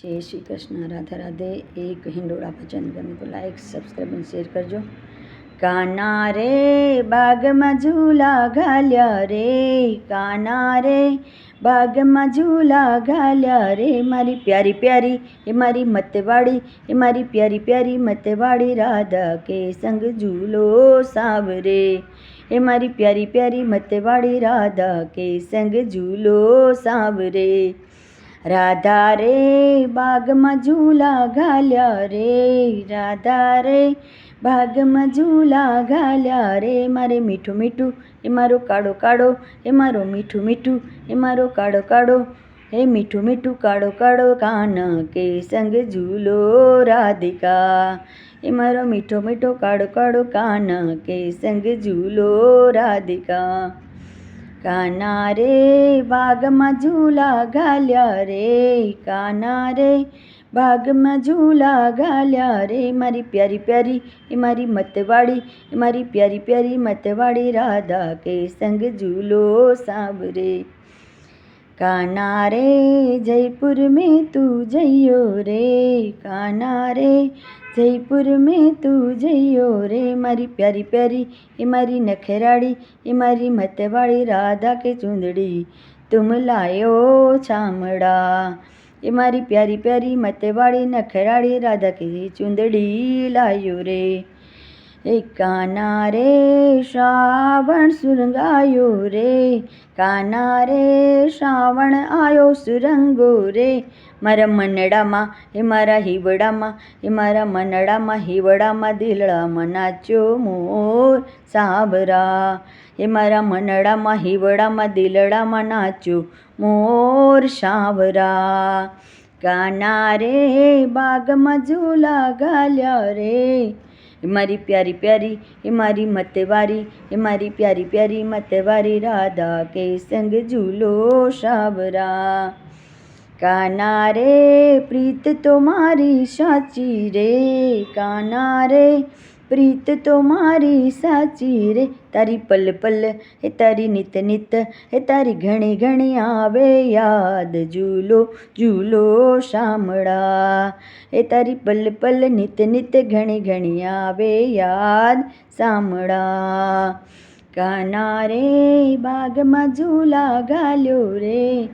जय श्री कृष्ण। राधा राधे। एक हिंडोड़ा भजन गमे तो लाइक सब्सक्राइब और शेयर करजो। काना रे बाग में झूला घाल्या रे, काना रे बाग में झूला घाल्या रे, मारी प्यारी प्यारी ये मारी मतवाड़ी, ये मारी प्यारी प्यारी मतवाड़ी, राधा के संग झूलो सावरे, ये मारी प्यारी प्यारी मतवाड़ी, राधा के संग झूलो सावरे। राधा रे बाग में झूला घाल्या रे, राधा रे बाग में झूला घाल्या रे, मारे मीठू मीठू ये मारो काड़ो काड़ो, ये मारो मीठू मीठू ये मारो काड़ो काड़ो, हे मीठू मीठू काड़ो काड़ो, कान्हा के संग झूलो राधिका, ये मारो मीठो मीठो काड़ो काड़ो, कान्हा के संग झूलो राधिका। कान्हा रे बाग में झूला घाल्या रे, कान्हा रे बाग में झूला घाल्या रे, मारी प्यारी प्यारी ये मारी मतवाड़ी, ये मारी प्यारी प्यारी मतवाड़ी, राधा के संग झूलो सावरे। कान्हा रे जयपुर में तू जइयो रे, कान्हा रे जयपुर में तू जइयो रे, मारी प्यारी प्यारी ये मारी नखराड़ी, ये मारी मतवाड़ी, राधा के चुंदड़ी तुम लायो छामड़ा, ये मारी प्यारी प्यारी मतवाड़ी नखराड़ी, राधा की चुंदड़ी लायो रे। एक कान्हा रे श्रावण सुरंगायो रे, कान्हा रे श्रावण आयो सुरंगो रे, मारा मनड़ा माँ हे मारा हिवड़ा माँ, हे मारा मनड़ा माँ हिवड़ा माँ, दिलड़ा माँ नाचो मोर सावरा, हे मारा मनड़ा माँ हिवड़ा माँ, दिलड़ा माँ नाचो मोर सावरा। कान्हा रे बाग में झूला घाल्या रे, मारी प्यारी प्यारी ये मारी मतवारी, ये मारी प्यारी प्यारी मतवारी, राधा के संग झूलो सावरा। कान्हा रे प्रीत तो मारी साची रे, कान्हा रे प्रीत तो मारी साची रे, तारी पल पल हे तारी नित नित, हे तारी घणी घणी आवे याद, झूलो झूलो शामड़ा, हे तारी पल पल नित नित घणी घणी आवे याद सामड़ा। कान्हा रे बाग में झूला घाल्यो रे,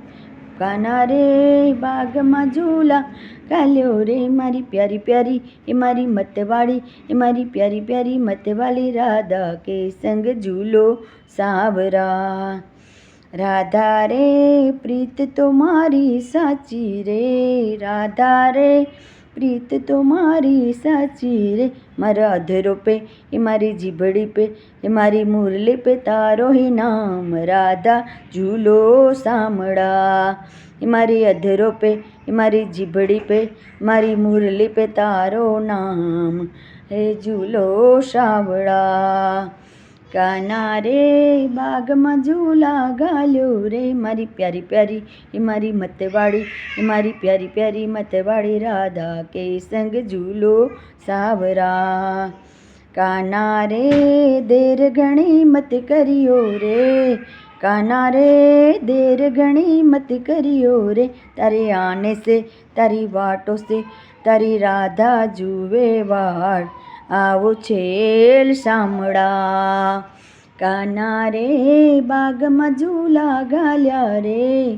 कान्हा रे बाग में झूला घाल्यो रे, मारी प्यारी प्यारी ये मारी मतवाड़ी, ये मारी प्यारी प्यारी मतवाली, राधा के संग झूलो सावरा। राधा रे प्रीत तो मारी साची रे, राधा रे प्रीत तो मारी साची रे, मारा अधरों पे ये मारी जिभड़ी पे, ये मारी मुरली पे तारो ही नाम, राधा झूलो सामड़ा, ये मारी अधरों पे ये मारी जिभड़ी पे, मारी मुरली पे तारो नाम, हे झूलो सावड़ा। कान्हा रे बाग में झूला घाल्यो रे, मारी प्यारी प्यारी ये मारी मतवाड़ी, ये मारी प्यारी प्यारी मतवाड़ी, राधा के संग झूलो सावरा। कान्हा रे देर घणी मत करियो रे, कान्हा रे देर घणी मत करियो रे, तारे आने से तारी वाटों से तारी राधा जुए वाट, आवो छेल सामड़ा। कान्हा रे बाग में झूला घाल्या रे,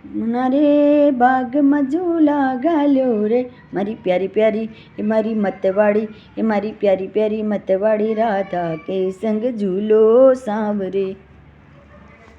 कान्हा रे बाग में झूला घाल्यो रे, मारी प्यारी प्यारी ये मारी मतवाड़ी, ये मारी प्यारी प्यारी मतवाड़ी, राधा के संग झूलो सावरे।